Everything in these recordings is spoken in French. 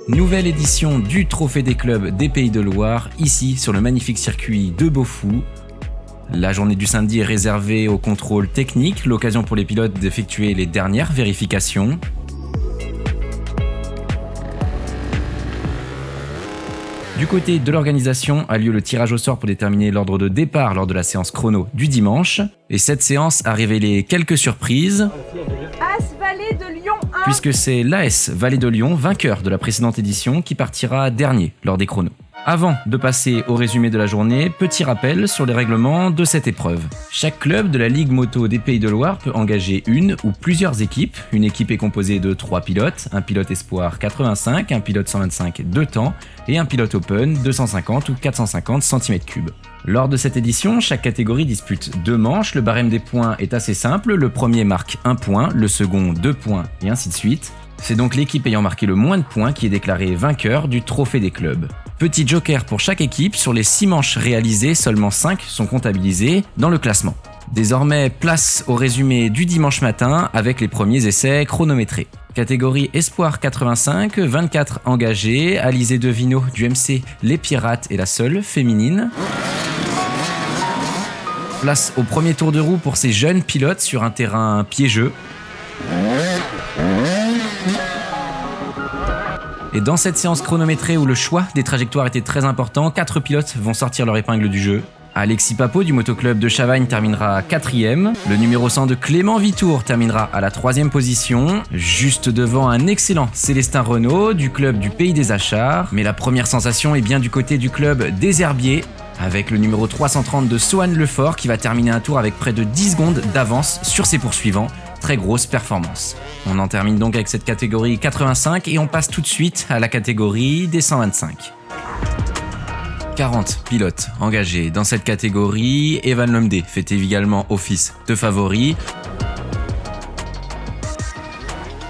Nouvelle édition du Trophée des clubs des Pays de Loire, ici sur le magnifique circuit de Beaufou. La journée du samedi est réservée au contrôle technique, l'occasion pour les pilotes d'effectuer les dernières vérifications. Du côté de l'organisation a lieu le tirage au sort pour déterminer l'ordre de départ lors de la séance chrono du dimanche. Et cette séance a révélé quelques surprises. As Vallée de Lyon 1. Puisque c'est l'AS Vallée de Lyon, vainqueur de la précédente édition, qui partira dernier lors des chronos. Avant de passer au résumé de la journée, petit rappel sur les règlements de cette épreuve. Chaque club de la Ligue Moto des Pays de Loire peut engager une ou plusieurs équipes. Une équipe est composée de 3 pilotes, un pilote espoir 85, un pilote 125 2 temps et un pilote open 250 ou 450 cm3. Lors de cette édition, chaque catégorie dispute 2 manches, le barème des points est assez simple, le premier marque 1 point, le second 2 points et ainsi de suite. C'est donc l'équipe ayant marqué le moins de points qui est déclarée vainqueur du trophée des clubs. Petit joker pour chaque équipe, sur les 6 manches réalisées, seulement 5 sont comptabilisées dans le classement. Désormais, place au résumé du dimanche matin avec les premiers essais chronométrés. Catégorie Espoir 85, 24 engagés, Alizé Devino du MC Les Pirates est la seule féminine. Place au premier tour de roue pour ces jeunes pilotes sur un terrain piégeux. Et dans cette séance chronométrée où le choix des trajectoires était très important, 4 pilotes vont sortir leur épingle du jeu. Alexis Papot du motoclub de Chavagne terminera 4ème. Le numéro 100 de Clément Vitour terminera à la 3ème position, juste devant un excellent Célestin Renaud du club du Pays des Achards. Mais la première sensation est bien du côté du club des Herbiers, avec le numéro 330 de Sohan Lefort qui va terminer un tour avec près de 10 secondes d'avance sur ses poursuivants. Très grosse performance. On en termine donc avec cette catégorie 85 et on passe tout de suite à la catégorie des 125. 40 pilotes engagés dans cette catégorie. Evan Lomdé fait également office de favori.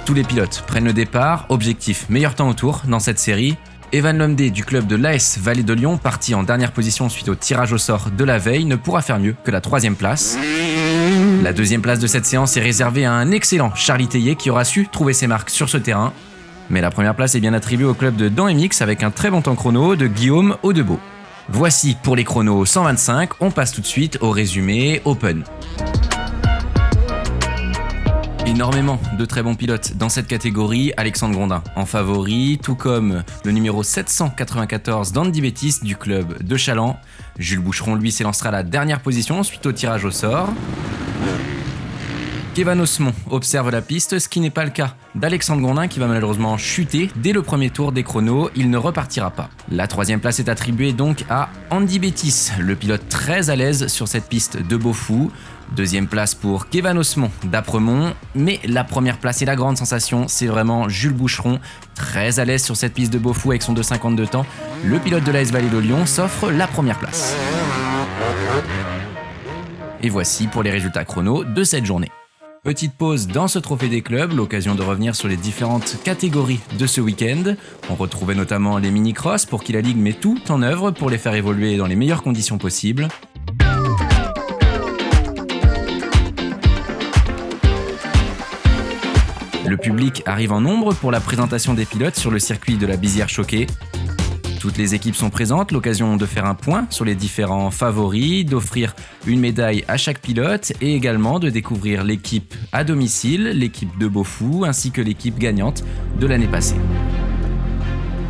Tous les pilotes prennent le départ. Objectif, meilleur temps au tour dans cette série. Evan Lomdé du club de l'AS Vallée de Lyon, parti en dernière position suite au tirage au sort de la veille, ne pourra faire mieux que la 3ème place. La 2ème place de cette séance est réservée à un excellent Charlie Théier qui aura su trouver ses marques sur ce terrain. Mais la première place est bien attribuée au club de Dan MX avec un très bon temps chrono de Guillaume Audebeau. Voici pour les chronos 125, on passe tout de suite au résumé Open. Énormément de très bons pilotes dans cette catégorie, Alexandre Grondin en favori, tout comme le numéro 794 d'Andy Bettis du club de Chaland. Jules Boucheron lui s'élancera à la dernière position suite au tirage au sort. Kevin Osmond observe la piste, ce qui n'est pas le cas d'Alexandre Grondin qui va malheureusement chuter dès le premier tour des chronos, il ne repartira pas. La 3ème place est attribuée donc à Andy Bettis, le pilote très à l'aise sur cette piste de Beaufou. 2ème place pour Kevin Osmond d'Apremont, mais la première place et la grande sensation, c'est vraiment Jules Boucheron, très à l'aise sur cette piste de Beaufou avec son 2,52 temps. Le pilote de l'AS Vallée de Lyon s'offre la première place. Et voici pour les résultats chronos de cette journée. Petite pause dans ce trophée des clubs, l'occasion de revenir sur les différentes catégories de ce week-end. On retrouvait notamment les mini-cross pour qui la Ligue met tout en œuvre pour les faire évoluer dans les meilleures conditions possibles. Le public arrive en nombre pour la présentation des pilotes sur le circuit de la Bizière-Choquet. Toutes les équipes sont présentes, l'occasion de faire un point sur les différents favoris, d'offrir une médaille à chaque pilote et également de découvrir l'équipe à domicile, l'équipe de Beaufou ainsi que l'équipe gagnante de l'année passée.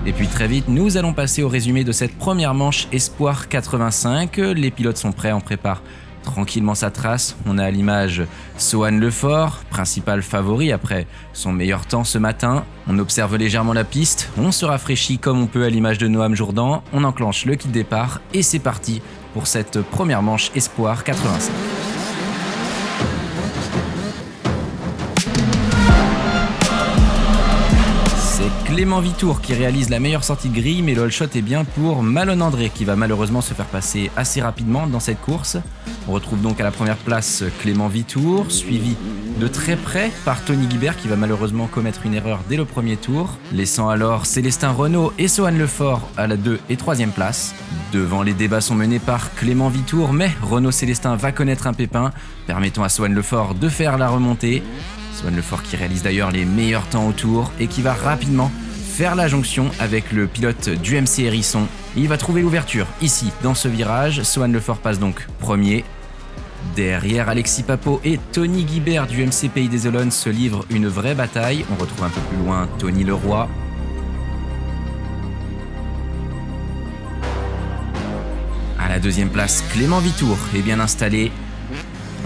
Et puis très vite, nous allons passer au résumé de cette première manche Espoir 85. Les pilotes sont prêts, on prépare tranquillement sa trace. On a à l'image Sohan Lefort, principal favori après son meilleur temps ce matin. On observe légèrement la piste, on se rafraîchit comme on peut à l'image de Noam Jourdan. On enclenche le kit départ et c'est parti pour cette première manche Espoir 85. C'est Clément Vitour qui réalise la meilleure sortie de grille, mais le all shot est bien pour Malone André qui va malheureusement se faire passer assez rapidement dans cette course. On retrouve donc à la première place Clément Vitour, suivi de très près par Tony Guibert qui va malheureusement commettre une erreur dès le premier tour, laissant alors Célestin Renaud et Sohan Lefort à la 2 et 3e place. Devant, les débats sont menés par Clément Vitour, mais Renaud Célestin va connaître un pépin, permettant à Sohan Lefort de faire la remontée. Sohan Lefort qui réalise d'ailleurs les meilleurs temps au tour et qui va rapidement faire la jonction avec le pilote du MC Hérisson. Il va trouver l'ouverture ici, dans ce virage. Sohan Lefort passe donc premier. Derrière, Alexis Papot et Tony Guibert du MC Pays des Olonnes se livrent une vraie bataille. On retrouve un peu plus loin Tony Leroy. À la deuxième place, Clément Vitour est bien installé.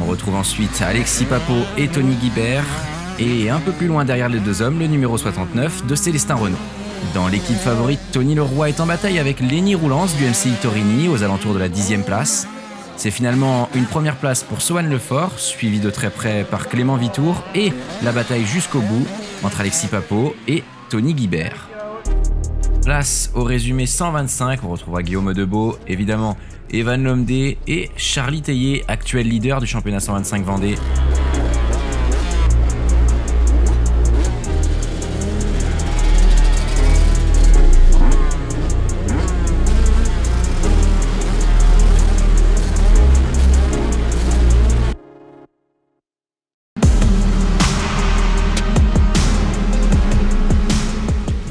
On retrouve ensuite Alexis Papot et Tony Guibert. Et un peu plus loin derrière les deux hommes, le numéro 69 de Célestin Renaud. Dans l'équipe favorite, Tony Leroy est en bataille avec Lenny Roulance du MCI Torini aux alentours de la 10e place. C'est finalement une première place pour Sohan Lefort, suivi de très près par Clément Vitour, et la bataille jusqu'au bout entre Alexis Papot et Tony Guibert. Place au résumé 125, on retrouvera Guillaume Debeau, évidemment Evan Lomdé et Charlie Théier, actuel leader du championnat 125 Vendée.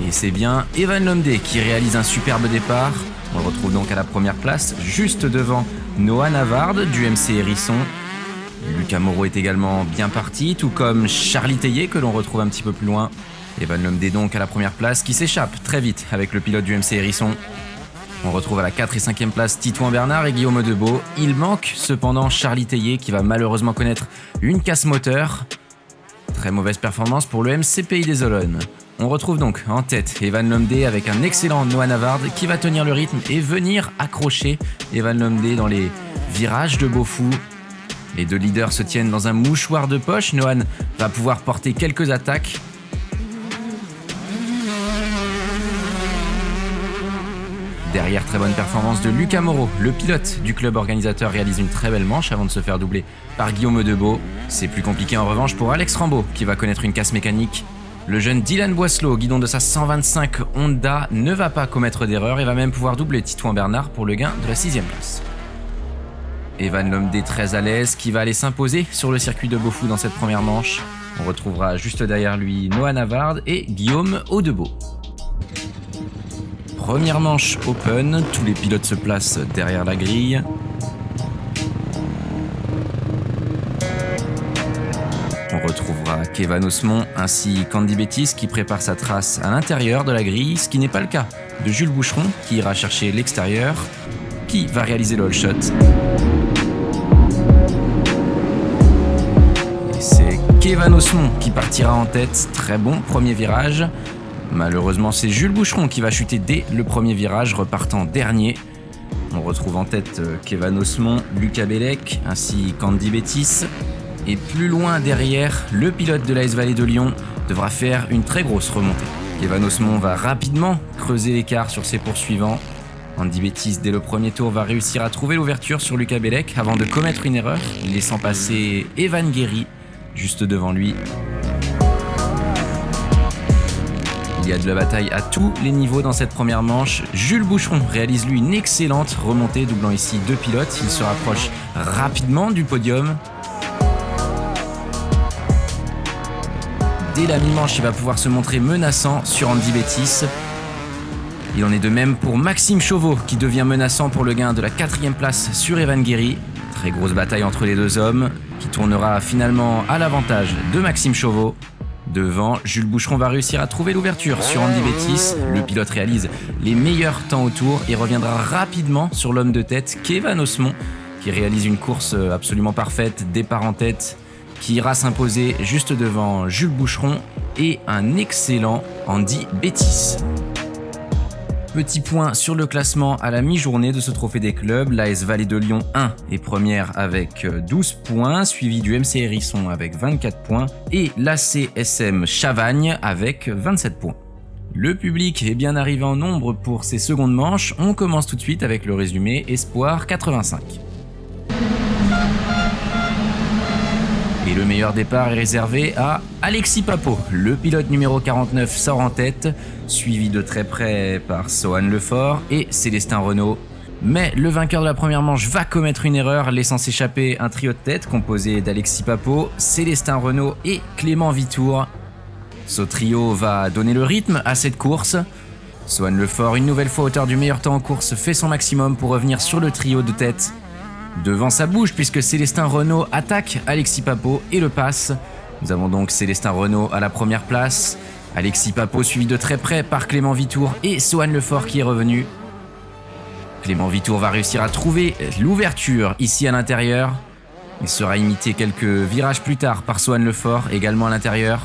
Et c'est bien Evan Lomdé qui réalise un superbe départ. On le retrouve donc à la première place, juste devant Noah Navard du MC Hérisson. Lucas Moreau est également bien parti, tout comme Charlie Théier que l'on retrouve un petit peu plus loin. Evan Lomdé donc à la première place qui s'échappe très vite avec le pilote du MC Hérisson. On retrouve à la 4 et 5e place Titouan Bernard et Guillaume Debeau. Il manque cependant Charlie Théier qui va malheureusement connaître une casse moteur. Très mauvaise performance pour le MC Pays des Olonnes. On retrouve donc en tête Evan Lomdé avec un excellent Noah Navard qui va tenir le rythme et venir accrocher Evan Lomdé dans les virages de Beaufou. Les deux leaders se tiennent dans un mouchoir de poche. Nohan va pouvoir porter quelques attaques. Derrière, très bonne performance de Lucas Moreau. Le pilote du club organisateur réalise une très belle manche avant de se faire doubler par Guillaume Debeau. C'est plus compliqué en revanche pour Alex Rambaud qui va connaître une casse mécanique. Le jeune Dylan Boisselot, au guidon de sa 125 Honda, ne va pas commettre d'erreur et va même pouvoir doubler Titouan Bernard pour le gain de la 6e place. Evan Lomdé très à l'aise qui va aller s'imposer sur le circuit de Beaufou dans cette première manche. On retrouvera juste derrière lui Noah Navard et Guillaume Audebeau. Première manche open, tous les pilotes se placent derrière la grille. On retrouvera Kevan Osmond ainsi qu'Andy Bettis qui prépare sa trace à l'intérieur de la grille, ce qui n'est pas le cas de Jules Boucheron qui ira chercher l'extérieur, qui va réaliser le all shot. Et c'est Kevan Osmond qui partira en tête, très bon premier virage. Malheureusement, c'est Jules Boucheron qui va chuter dès le premier virage, repartant dernier. On retrouve en tête Kevan Osmond, Lucas Bellec ainsi qu'Andy Bettis. Et plus loin derrière, le pilote de l'AS Vallée de Lyon devra faire une très grosse remontée. Kevan Osmond va rapidement creuser l'écart sur ses poursuivants. Andy Bettis, dès le premier tour, va réussir à trouver l'ouverture sur Lucas Bellec avant de commettre une erreur, laissant passer Evan Guéry juste devant lui. Il y a de la bataille à tous les niveaux dans cette première manche. Jules Boucheron réalise lui une excellente remontée, doublant ici deux pilotes. Il se rapproche rapidement du podium. Dès la mi-manche, il va pouvoir se montrer menaçant sur Andy Bettis. Il en est de même pour Maxime Chauveau qui devient menaçant pour le gain de la 4e place sur Evan Guéry. Très grosse bataille entre les deux hommes qui tournera finalement à l'avantage de Maxime Chauveau. Devant, Jules Boucheron va réussir à trouver l'ouverture sur Andy Bettis. Le pilote réalise les meilleurs temps au tour et reviendra rapidement sur l'homme de tête Kevan Osmond qui réalise une course absolument parfaite, départ en tête, qui ira s'imposer juste devant Jules Boucheron et un excellent Andy Bettis. Petit point sur le classement à la mi-journée de ce trophée des clubs. L'AS Vallée de Lyon 1 est première avec 12 points, suivi du MC Hérisson avec 24 points et l'ACSM Chavagne avec 27 points. Le public est bien arrivé en nombre pour ces secondes manches. On commence tout de suite avec le résumé Espoir 85. Et le meilleur départ est réservé à Alexis Papot. Le pilote numéro 49 sort en tête, suivi de très près par Sohan Lefort et Célestin Renaud. Mais le vainqueur de la première manche va commettre une erreur, laissant s'échapper un trio de tête composé d'Alexis Papot, Célestin Renaud et Clément Vitour. Ce trio va donner le rythme à cette course. Swan Lefort, une nouvelle fois auteur du meilleur temps en course, fait son maximum pour revenir sur le trio de tête. Devant ça bouge puisque Célestin Renaud attaque Alexis Papot et le passe. Nous avons donc Célestin Renaud à la première place, Alexis Papot suivi de très près par Clément Vitour et Swan Lefort qui est revenu. Clément Vitour va réussir à trouver l'ouverture ici à l'intérieur. Il sera imité quelques virages plus tard par Swan Lefort, également à l'intérieur.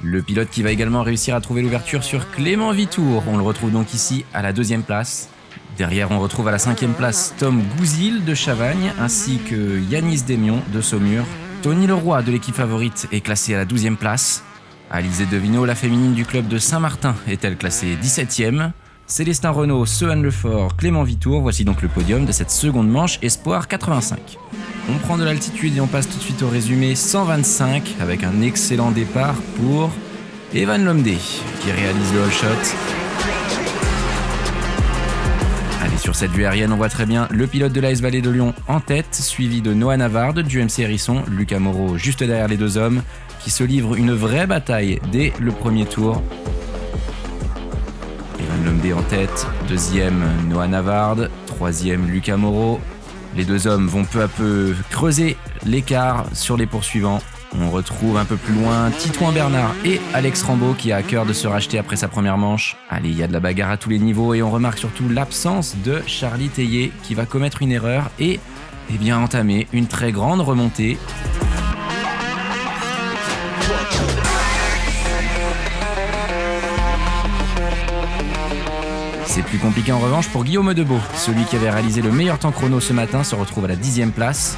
Le pilote qui va également réussir à trouver l'ouverture sur Clément Vitour. On le retrouve donc ici à la 2e place. Derrière, on retrouve à la 5e place Tom Gouzil de Chavagne, ainsi que Yanis Desmions de Saumur. Tony Leroy de l'équipe favorite est classé à la 12e place. Alizé Devino, la féminine du club de Saint-Martin, est-elle classée 17e. Célestin Renaud, Swan Lefort, Clément Vitour, voici donc le podium de cette seconde manche Espoir 85. On prend de l'altitude et on passe tout de suite au résumé 125 avec un excellent départ pour Evan Lomdé qui réalise le all shot. Allez, sur cette vue aérienne, on voit très bien le pilote de l'AS Vallée de Lyon en tête, suivi de Noah Navarde du MC Hérisson, Lucas Moreau juste derrière les deux hommes qui se livrent une vraie bataille dès le premier tour. Evan Lomdé en tête, 2e Noah Navarde, 3e Lucas Moreau. Les deux hommes vont peu à peu creuser l'écart sur les poursuivants. On retrouve un peu plus loin Titouan Bernard et Alex Rambaud qui a à cœur de se racheter après sa première manche. Allez, il y a de la bagarre à tous les niveaux et on remarque surtout l'absence de Charlie Théier qui va commettre une erreur et entamer une très grande remontée. C'est plus compliqué en revanche pour Guillaume Debeau. Celui qui avait réalisé le meilleur temps chrono ce matin se retrouve à la 10e place.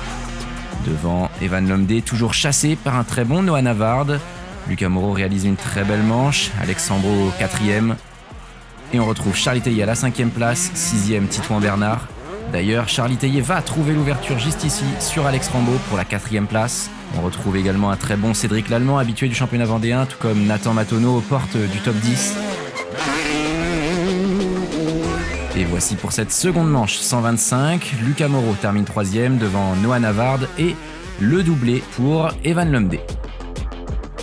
Devant Evan Lomdé, toujours chassé par un très bon Noah Navarde. Lucas Moreau réalise une très belle manche. Alex Rambaud 4e. Et on retrouve Charlie Théier à la 5e place. 6e Titouan Bernard. D'ailleurs, Charlie Théier va trouver l'ouverture juste ici sur Alex Rambaud pour la 4e place. On retrouve également un très bon Cédric Lallemand, habitué du championnat vendéen, tout comme Nathan Matonneau aux portes du top 10. Et voici pour cette seconde manche 125, Lucas Moreau termine 3e devant Noah Navarde et le doublé pour Evan Lomdé.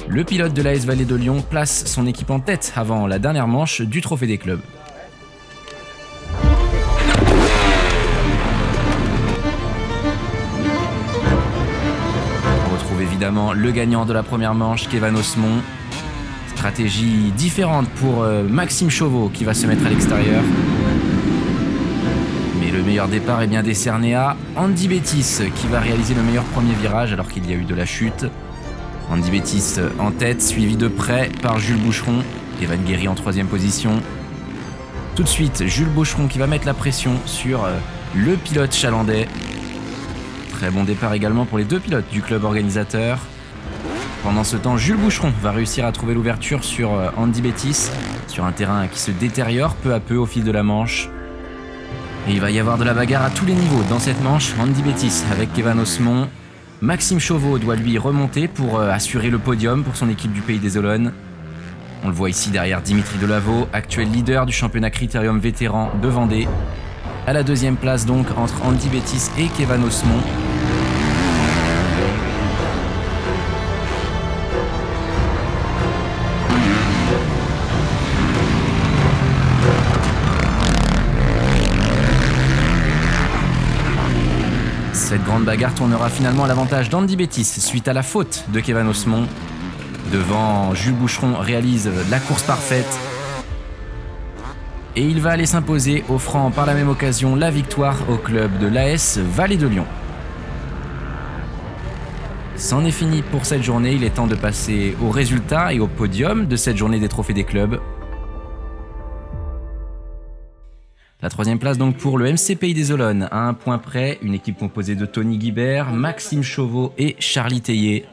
Le pilote de l'AS Vallée de Lyon place son équipe en tête avant la dernière manche du Trophée des clubs. On retrouve évidemment le gagnant de la première manche, Kévan Osmond. Stratégie différente pour Maxime Chauveau qui va se mettre à l'extérieur. Le meilleur départ est bien décerné à Andy Bettis qui va réaliser le meilleur premier virage alors qu'il y a eu de la chute. Andy Bettis en tête, suivi de près par Jules Boucheron. Evan Guéry en 3e position. Tout de suite, Jules Boucheron qui va mettre la pression sur le pilote chalandais. Très bon départ également pour les deux pilotes du club organisateur. Pendant ce temps, Jules Boucheron va réussir à trouver l'ouverture sur Andy Bettis, sur un terrain qui se détériore peu à peu au fil de la manche. Et il va y avoir de la bagarre à tous les niveaux dans cette manche. Andy Bettis avec Kévan Osmond. Maxime Chauveau doit lui remonter pour assurer le podium pour son équipe du Pays des Olonnes. On le voit ici derrière Dimitri Delaveau, actuel leader du championnat Critérium vétéran de Vendée. À la 2e place donc entre Andy Bettis et Kévan Osmond. Cette grande bagarre tournera finalement à l'avantage d'Andy Bettis suite à la faute de Kévan Osmond. Devant, Jules Boucheron réalise la course parfaite. Et il va aller s'imposer, offrant par la même occasion la victoire au club de l'AS Vallée de Lyon. C'en est fini pour cette journée, il est temps de passer aux résultats et au podium de cette journée des trophées des clubs. La 3e place donc pour le MC Pays des Olonnes, à 1 point près, une équipe composée de Tony Guibert, Maxime Chauveau et Charlie Théier.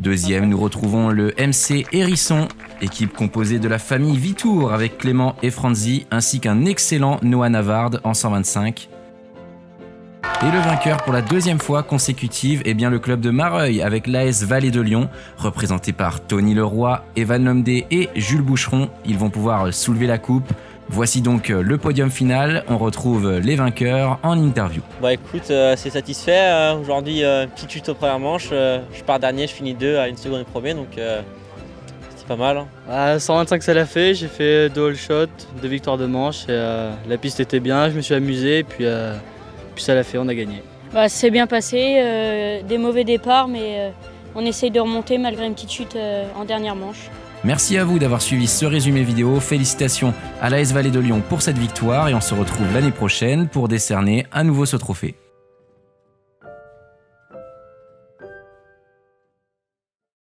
2e, nous retrouvons le MC Hérisson, équipe composée de la famille Vitour avec Clément et Franzi, ainsi qu'un excellent Noah Navarde en 125. Et le vainqueur pour la 2e fois consécutive est bien le club de Mareuil avec l'AS Vallée de Lyon, représenté par Tony Leroy, Evan Lomdé et Jules Boucheron. Ils vont pouvoir soulever la coupe. Voici donc le podium final, on retrouve les vainqueurs en interview. Écoute, c'est satisfait. Aujourd'hui, petite chute aux premières manches. Je pars dernier, je finis 2 à 1 seconde du premier, donc c'est pas mal. 125 ça l'a fait, j'ai fait 2 all shots, 2 victoires de manche. Et, la piste était bien, je me suis amusé, puis ça l'a fait, on a gagné. C'est bien passé, des mauvais départs, mais on essaye de remonter malgré une petite chute en dernière manche. Merci à vous d'avoir suivi ce résumé vidéo. Félicitations à l'AS Vallée de Lyon pour cette victoire et on se retrouve l'année prochaine pour décerner à nouveau ce trophée.